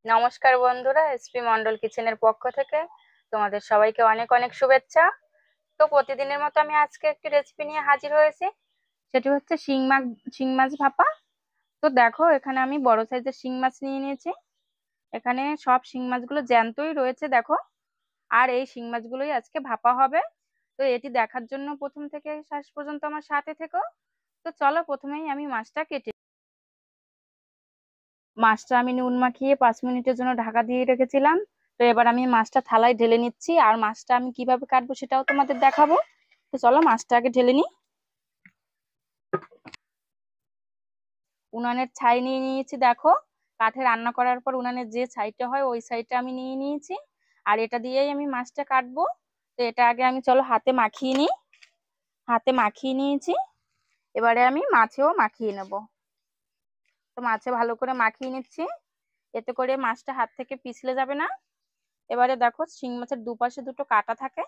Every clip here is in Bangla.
নমস্কার বন্ধুরা, এসপি মন্ডল কিচেনের পক্ষ থেকে তোমাদের সবাইকে অনেক অনেক শুভেচ্ছা। তো প্রতিদিনের মতো আমি আজকে একটি রেসিপি নিয়ে হাজির হয়েছি। সেটি হচ্ছে শিং মাছ ভাপা। তো দেখো, এখানে আমি বড় সাইজের শিং মাছ নিয়ে নিয়েছি। এখানে সব শিং মাছগুলো জ্যান্তই রয়েছে দেখো। আর এই শিং মাছগুলোই আজকে ভাপা হবে। তো এটি দেখার জন্য প্রথম থেকে শেষ পর্যন্ত আমার সাথে থেকো। তো চলো, প্রথমেই আমি মাছটা আমি নুন মাখিয়ে 5 মিনিটের জন্য ঢাকা দিয়ে রেখেছিলাম। তো এবার আমি মাছটা থালায় ঢেলে নিচ্ছি, আর মাছটা আমি কিভাবে কাটবো সেটাও তোমাদের দেখাবো। তো চলো মাছটা আগে ঢেলে নিই। উনানের ছাই নিয়ে নিয়েছি দেখো। কাঠে রান্না করার পর উনানের যে ছাইটা হয় ওই ছাইটা আমি নিয়ে নিয়েছি। আর এটা দিয়েই আমি মাছটা কাটবো। তো এটা আগে আমি চলো হাতে মাখিয়ে নিই। হাতে মাখিয়ে নিয়েছি, এবারে আমি মাছেও মাখিয়ে নেব। তো মাছে ভালো করে মাখিয়ে নিচ্ছি, এতে করে মাছটা হাত থেকে পিছলে যাবে না। এবারে দেখো, শিং মাছের দুপাশে দুটো কাটা থাকে,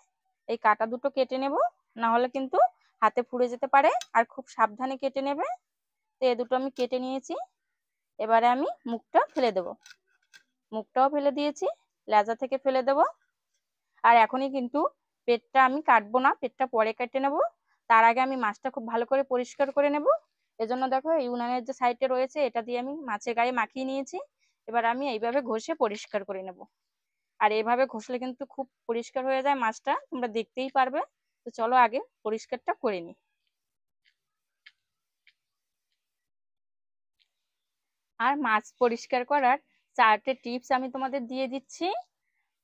এই কাটা দুটো কেটে নেব, না হলে কিন্তু হাতে পুড়ে যেতে পারে। আর খুব সাবধানে কেটে নেবে। তো এ দুটো আমি কেটে নিয়েছি। এবারে আমি মুখটা ফেলে দেব। মুখটাও ফেলে দিয়েছি, লেজা থেকে ফেলে দেব। আর এখনই কিন্তু পেটটা আমি কাটবো না, পেটটা পরে কেটে নেব। তার আগে আমি মাছটা খুব ভালো করে পরিষ্কার করে নেব। এজন্য দেখো, এই উনানের যে সাইডটা রয়েছে এটা দিয়ে আমি মাছের গায়ে মাখিয়ে নিয়েছি। এবার আমি এইভাবে ঘষে পরিষ্কার করে নেব। আর এভাবে ঘষলে কিন্তু খুব পরিষ্কার হয়ে যায় মাছটা, তোমরা দেখতেই পারবে। তো চলো আগে পরিষ্কারটা করে নিই। আর মাছ পরিষ্কার করার 4টে টিপস আমি তোমাদের দিয়ে দিচ্ছি।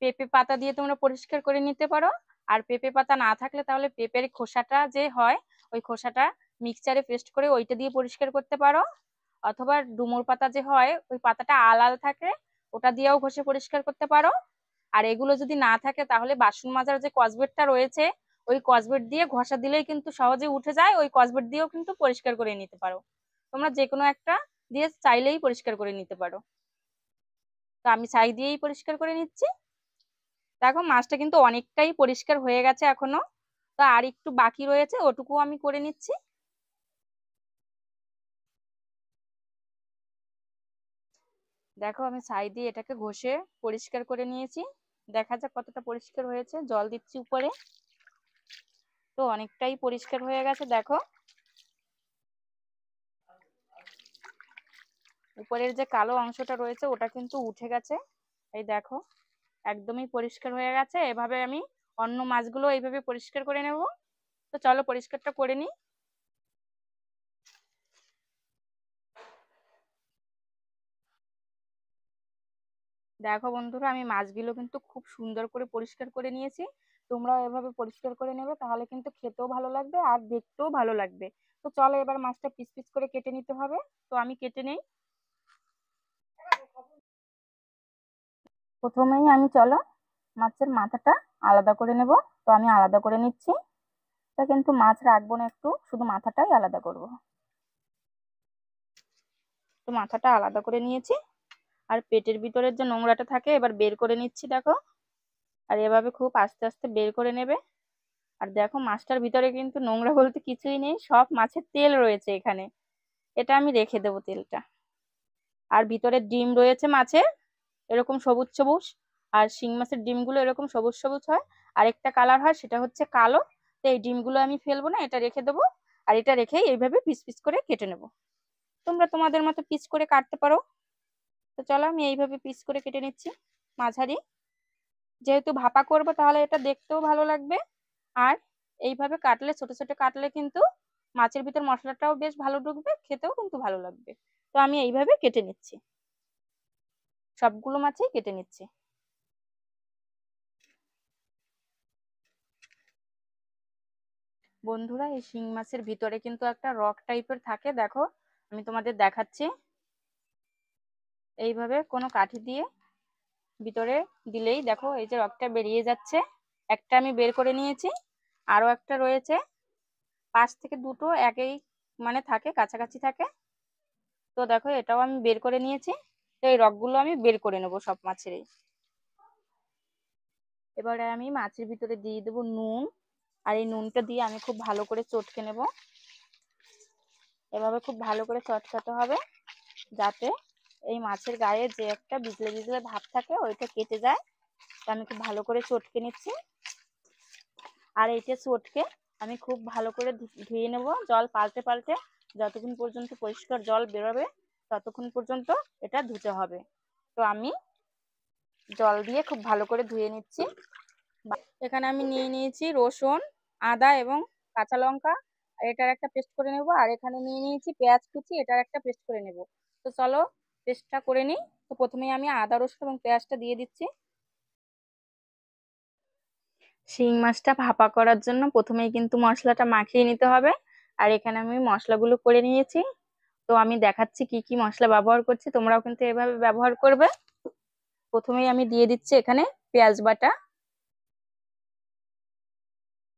পেঁপে পাতা দিয়ে তোমরা পরিষ্কার করে নিতে পারো। আর পেঁপে পাতা না থাকলে তাহলে পেঁপের খোসাটা যে হয়, ওই খোসাটা মিক্সচারে পেস্ট করে ওইটা দিয়ে পরিষ্কার করতে পারো। অথবা ডুমুর পাতা যে হয়, ওই পাতাটা আলাল থাকে, ওটা দিয়েও ঘষে পরিষ্কার করতে পারো। আর এগুলো যদি না থাকে তাহলে বাসন মাজার যে কসবেটটা রয়েছে, ওই কসবেট দিয়ে ঘষা দিলেই কিন্তু সহজে উঠে যায়। ওই কসবেট দিয়েও কিন্তু পরিষ্কার করে নিতে পারো। তোমরা যে কোনো একটা দিয়ে চাইলেই পরিষ্কার করে নিতে পারো। তো আমি ছাই দিয়েই পরিষ্কার করে নিচ্ছি। দেখো, মাছটা কিন্তু অনেকটাই পরিষ্কার হয়ে গেছে এখনো। তো আর একটু বাকি রয়েছে, ওটুকু আমি করে নিচ্ছি। দেখো, আমি ছাই দিয়ে এটাকে ঘষে পরিষ্কার করে নিয়েছি। দেখা যাক কতটা পরিষ্কার হয়েছে, জল দিচ্ছি উপরে। তো অনেকটাই পরিষ্কার হয়ে গেছে দেখো। উপরের যে কালো অংশটা রয়েছে ওটা কিন্তু উঠে গেছে। এই দেখো, একদমই পরিষ্কার হয়ে গেছে। এভাবে আমি অন্য মাছগুলো এইভাবে পরিষ্কার করে নেব। তো চলো পরিষ্কারটা করে নিই। দেখো বন্ধুরা, আমি মাছগুলো কিন্তু খুব সুন্দর করে পরিষ্কার করে নিয়েছি। তোমরাও এভাবে পরিষ্কার করে নেবে, তাহলে কিন্তু খেতেও ভালো লাগবে আর দেখতেও ভালো লাগবে। তো চলো এবার মাছটা পিস পিস করে কেটে নিতে হবে। তো আমি কেটে নেই। প্রথমেই আমি চলো মাছের মাথাটা আলাদা করে নেব। তো আমি আলাদা করে নিচ্ছি। তা কিন্তু মাছ রাখবো না, একটু শুধু মাথাটাই আলাদা করব। তো মাথাটা আলাদা করে নিয়েছি। আর পেটের ভিতরের যে নোংরাটা থাকে এবার বের করে নিচ্ছি দেখো। আর এভাবে খুব আস্তে আস্তে বের করে নেবে। আর দেখো, মাছটার ভিতরে কিন্তু নোংরা বলতে কিছুই নেই, সব মাছের তেল রয়েছে এখানে। এটা আমি রেখে দেবো তেলটা। আর ভিতরে ডিম রয়েছে মাছের, এরকম সবুজ সবুজ। আর শিং মাছের ডিমগুলো এরকম সবুজ সবুজ হয়। আর একটা কালার হয়, সেটা হচ্ছে কালো। তো এই ডিমগুলো আমি ফেলবো না, এটা রেখে দেবো। আর এটা রেখেই এইভাবে পিস পিস করে কেটে নেবো। তোমরা তোমাদের মতো পিস করে কাটতে পারো। তো চলো আমি এইভাবে পিস করে কেটে নিচ্ছি, মাঝারি। যেহেতু ভাপা করবো তাহলে এটা দেখতেও ভালো লাগবে। আর এইভাবে কাটলে, ছোট ছোট কাটলে কিন্তু মাছের ভিতর মশলাটাও বেশ ভালো ঢুকবে, খেতেও কিন্তু ভালো লাগবে। তো আমি এইভাবে কেটে নিচ্ছি, সবগুলো মাছই কেটে নিচ্ছি। বন্ধুরা, এই শিং মাছের ভিতরে কিন্তু একটা রক টাইপের থাকে দেখো। আমি তোমাদের দেখাচ্ছি। এইভাবে কোনো কাঠি দিয়ে ভিতরে দিলেই দেখো এই যে রকটা বেরিয়ে যাচ্ছে। একটা আমি বের করে নিয়েছি, আরো একটা রয়েছে। পাশ থেকে দুটো একই মানে থাকে, কাছাকাছি থাকে। তো দেখো, এটাও আমি বের করে নিয়েছি। তো এই রকগুলো আমি বের করে নেবো সব মাছেরই। এবারে আমি মাছের ভিতরে দিয়ে দেবো নুন। আর এই নুনটা দিয়ে আমি খুব ভালো করে চটকে নেব। এভাবে খুব ভালো করে চটকাতে হবে, যাতে এই মাছের গায়ে যে একটা বিজলে বিজলে ভাব থাকে ওইটা কেটে যায়। তো আমি খুব ভালো করে চটকে নিচ্ছি। আর এইটা চটকে আমি খুব ভালো করে ধুয়ে নেব, জল পাল্টে পাল্টে যতক্ষণ পর্যন্ত পরিষ্কার জল বেরোবে ততক্ষণ পর্যন্ত এটা ধুতে হবে। তো আমি জল দিয়ে খুব ভালো করে ধুয়ে নিচ্ছি। এখানে আমি নিয়ে নিয়েছি রসুন, আদা এবং কাঁচা লঙ্কা, এটার একটা পেস্ট করে নেব। আর এখানে নিয়ে নিয়েছি পেঁয়াজ কুচি, এটার একটা পেস্ট করে নেব। তো চলো পেস্টটা করে নিই। তো প্রথমেই আমি আদা রসুন এবং পেঁয়াজটা দিয়ে দিচ্ছি। শিং মাছটা ভাপা করার জন্য প্রথমেই কিন্তু মশলাটা মাখিয়ে নিতে হবে। আর এখানে আমি মশলাগুলো করে নিয়েছি। তো আমি দেখাচ্ছি কি কি মশলা ব্যবহার করছি, তোমরাও কিন্তু এভাবে ব্যবহার করবে। প্রথমেই আমি দিয়ে দিচ্ছি এখানে পেঁয়াজ বাটা।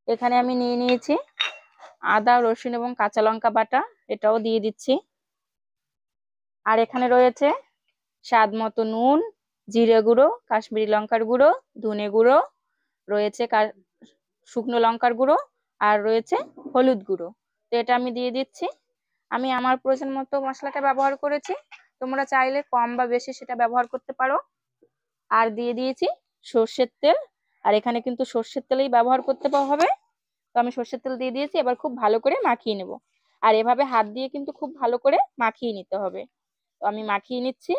এখানে আমি নিয়ে নিয়েছি আদা রসুন এবং কাঁচা লঙ্কা বাটা, এটাও দিয়ে দিচ্ছি। আর এখানে রয়েছে স্বাদ মতো নুন, জিরে গুঁড়ো, কাশ্মীরি লঙ্কার গুঁড়ো, ধনে গুঁড়ো, রয়েছে শুকনো লঙ্কার গুঁড়ো, আর রয়েছে হলুদ গুঁড়ো। তো এটা আমি দিয়ে দিচ্ছি। আমি আমার প্রয়োজন মতো মশলাটা ব্যবহার করেছি, তোমরা চাইলে কম বা বেশি সেটা ব্যবহার করতে পারো। আর দিয়ে দিয়েছি সর্ষের তেল। আর এখানে কিন্তু সর্ষের তেলেই ব্যবহার করতে হবে। তো আমি সর্ষের তেল দিয়ে দিয়েছি, এবার খুব ভালো করে মাখিয়ে নেব। আর এভাবে হাত দিয়ে কিন্তু খুব ভালো করে মাখিয়ে নিতে হবে। তো আমি মাখিয়ে নিচ্ছি।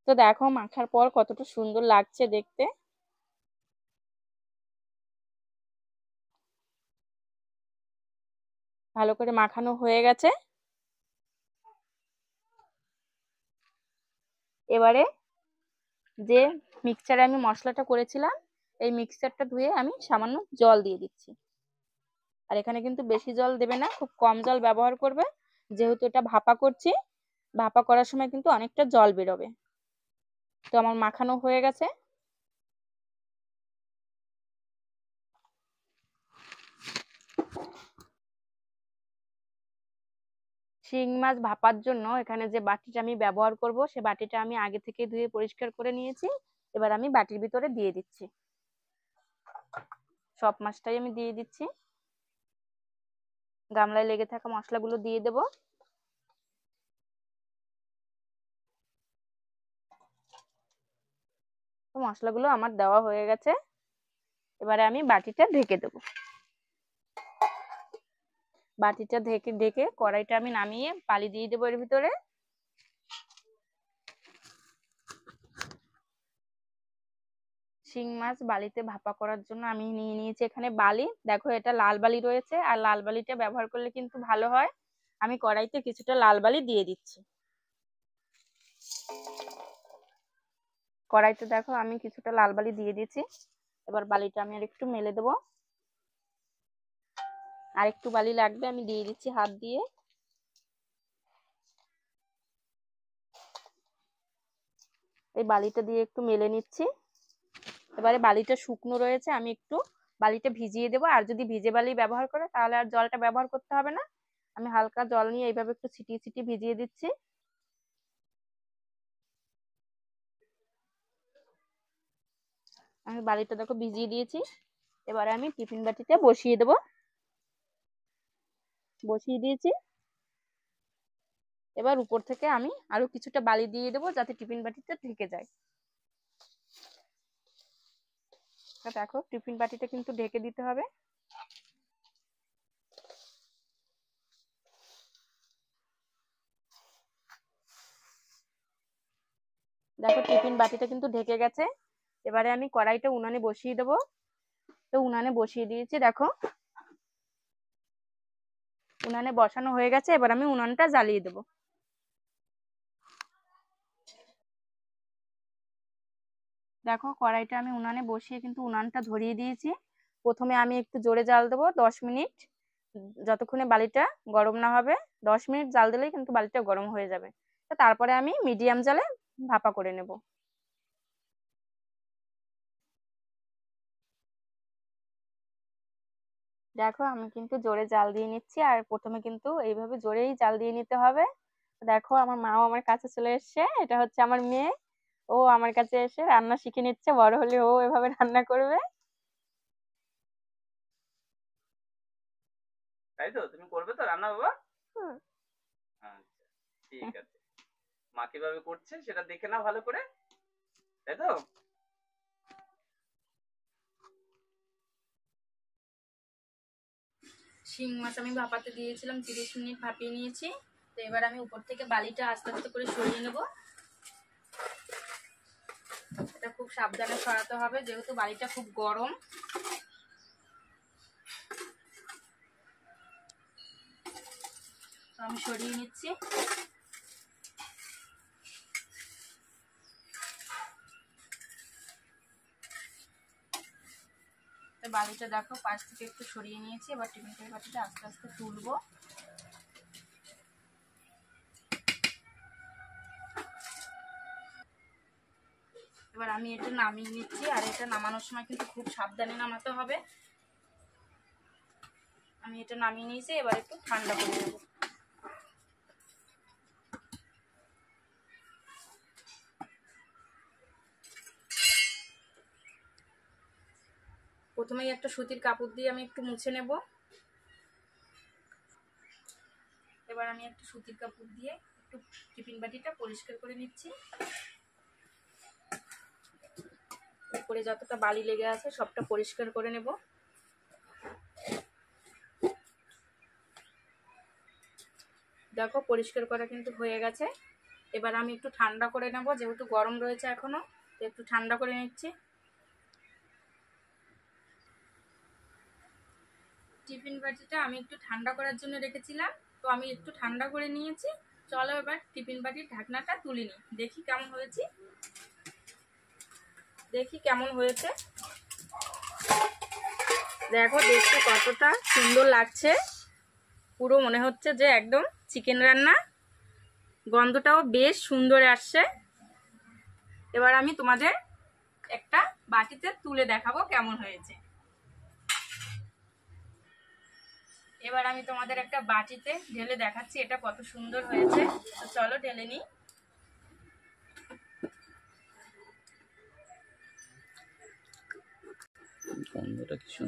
তো দেখো মাখার পর কতটা সুন্দর লাগছে দেখতে। ভালো করে মাখানো হয়ে গেছে। এবারে যে মিক্সচারে আমি মশলাটা করেছিলাম এই মিক্সচারটা ধুয়ে আমি সামান্য জল দিয়ে দিচ্ছি। আর এখানে কিন্তু বেশি জল দেবে না, খুব কম জল ব্যবহার করবে, যেহেতু এটা ভাপা করছি। ভাপা করার সময় কিন্তু অনেকটা জল বেরোবে। তো আমার মাখানো হয়ে গেছে। শিং মাছ ভাপার জন্য এখানে যে বাটিটা আমি ব্যবহার করব সে বাটিটা আমি আগে থেকে ধুয়ে পরিষ্কার করে নিয়েছি। এবার আমি বাটির ভিতরে দিয়ে দিচ্ছি। সব মাছটাই আমি দিয়ে দিচ্ছি। গামলায় লেগে থাকা মশলাগুলো দিয়ে দেব। তো মশলাগুলো আমার দেওয়া হয়ে গেছে। এবারে আমি বাটিটা ঢেকে দেব। বাটিটা ঢেকে ঢেকে কড়াইটা আমি নামিয়ে পানি দিয়ে দেবো এর ভিতরে। শিং মাছ বালিতে ভাপা করার জন্য আমি নিয়ে নিয়েছি এখানে বালি। দেখো এটা লাল বালি রয়েছে, আর লাল বালিটা ব্যবহার করলে কিন্তু ভালো হয়। আমি কড়াইতে কিছুটা লাল বালি দিয়ে দিচ্ছি। কড়াইতে দেখো আমি কিছুটা লাল বালি দিয়ে দিচ্ছি। এবার বালিটা আমি আর একটু মেলে দেবো। আর একটু বালি লাগবে, আমি দিয়ে দিচ্ছি হাত দিয়ে। এই বালিটা দিয়ে একটু মেলে নিচ্ছি। এবারে বালিটা শুকনো রয়েছে, আমি একটু বালিটা ভিজিয়ে দেবো। আর যদি ভিজে বালি ব্যবহার করে তাহলে আর জলটা ব্যবহার করতে হবে না। আমি হালকা জল নিয়ে এইভাবে একটু ছিটিয়ে ছিটিয়ে ভিজিয়ে দিচ্ছি। আমি বালিটা দেখো ভিজিয়ে দিয়েছি। এবারে আমি টিফিন বাটিতে বসিয়ে দেবো। বসিয়ে দিয়েছি। এবার উপর থেকে আমি আরো কিছুটা বালি দিয়ে দেবো যাতে টিফিন বাটিতে ঢেকে যায়। দেখো টিফিন বাটিটা কিন্তু ঢেকে দিতে হবে। দেখো টিফিন বাটিটা কিন্তু ঢেকে গেছে। এবারে আমি কড়াইটা উনানে বসিয়ে দেবো। তো উনানে বসিয়ে দিয়েছি দেখো। উনানে বসানো হয়ে গেছে, এবার আমি উনানটা জ্বালিয়ে দেবো। দেখো কড়াইটা আমি উনানে বসিয়ে কিন্তু উনানটা ধরিয়ে দিয়েছি। প্রথমে আমি একটু জোরে জাল দেবো 10 মিনিট, যতক্ষণে বালিটা গরম না হবে। 10 মিনিট জাল দিলেই কিন্তু বালিটা গরম হয়ে যাবে। তো তারপরে আমি মিডিয়াম জালে ভাপা করে নেব। দেখো আমি কিন্তু জোরে জাল দিয়ে নিচ্ছি, আর প্রথমে কিন্তু এইভাবে জোরেই জাল দিয়ে নিতে হবে। দেখো আমার মাও আমার কাছে চলে এসেছে, এটা হচ্ছে আমার মেয়ে। ও আমার কাছে এসে রান্না শিখে নিচ্ছে, বড় হলে ও এভাবে রান্না করবে। তাই তো? তুমি করবে তো রান্না বাবা? আচ্ছা ঠিক আছে, মা কিভাবে করছে সেটা দেখে নাও ভালো করে, তাই তো? শিং মাছ আমি ভাপাতে দিয়েছিলাম, 30 মিনিট ভাপিয়ে নিয়েছি। তো এবার আমি উপর থেকে বালিটা আস্তে আস্তে করে সরিয়ে নেব। এটা খুব সাবধানে সরাতে হবে যেহেতু বালিটা খুব গরম। তো আমি সরিয়ে নিচ্ছি। তো বালিটা দেখো পাশ থেকে একটু সরিয়ে নিয়েছি। এবার টিফিন বাটিটা আস্তে আস্তে তুলবো। এবার আমি এটা নামিয়ে নিচ্ছি, আর এটা নামানোর সময় কিন্তু খুব সাবধানে নামাতে হবে। আমি এটা নামিয়ে নিয়েছি, এবার একটু ঠান্ডা করে নেব। প্রথমেই একটা সুতির কাপড় দিয়ে আমি একটু মুছে নেব। এবার আমি একটা সুতির কাপড় দিয়ে একটু টিফিন বাটিটা পরিষ্কার করে নিচ্ছি। উপরে যতটা বালি লেগে আছে সবটা পরিষ্কার করে নেব। দেখো পরিষ্কার করা কিন্তু হয়ে গেছে। এবার আমি একটু ঠান্ডা করে নেব, যেহেতু গরম রয়েছে এখনো, তো একটু ঠান্ডা করে নিচ্ছি। টিফিন বাটিটা আমি একটু ঠান্ডা করার জন্য রেখেছিলাম, তো আমি একটু ঠান্ডা করে নিয়েছি। চলো এবার টিফিন বাটির ঢাকনাটা তুলে নিই, দেখি কেমন হয়েছে। দেখো দেখতে কতটা সুন্দর লাগছে, পুরো মনে হচ্ছে যে একদম চিকেন রান্না। গন্ধটাও বেশ সুন্দর আসছে। এবার আমি তোমাদের একটা বাটিতে তুলে দেখাবো কেমন হয়েছে। এবার আমি তোমাদের একটা বাটিতে ঢেলে দেখাচ্ছি এটা কত সুন্দর হয়েছে। তো চলো ঢেলে নিই।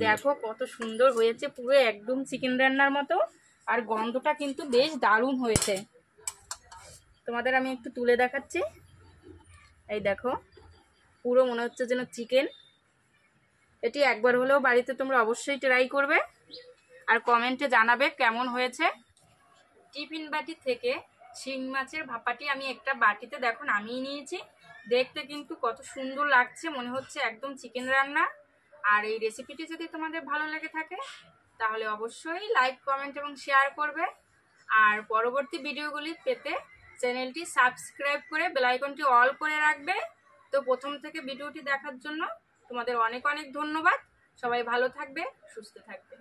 দেখো কত সুন্দর হয়েছে, পুরো একদম চিকেন রান্নার মতো। আর গন্ধটা কিন্তু বেশ দারুণ হয়েছে। তোমাদের আমি একটু তুলে দেখাচ্ছি। এই দেখো পুরো মনে হচ্ছে যেন চিকেন। এটি একবার হলেও বাড়িতে তোমরা অবশ্যই ট্রাই করবে, আর কমেন্টে জানাবে কেমন হয়েছে। টিফিন বাটি থেকে শিং মাছের ভাপাটি আমি একটা বাটিতে দেখো নামিয়ে নিয়েছি। দেখতে কিন্তু কত সুন্দর লাগছে, মনে হচ্ছে একদম চিকেন রান্না। আর এই রেসিপিটি যদি তোমাদের ভালো লেগে থাকে তাহলে অবশ্যই লাইক, কমেন্ট এবং শেয়ার করবে। আর পরবর্তী ভিডিওগুলি পেতে চ্যানেলটি সাবস্ক্রাইব করে বেল আইকনটি অল করে রাখবে। তো প্রথম থেকে ভিডিওটি দেখার জন্য তোমাদের অনেক অনেক ধন্যবাদ। সবাই ভালো থাকবে, সুস্থ থাকবে।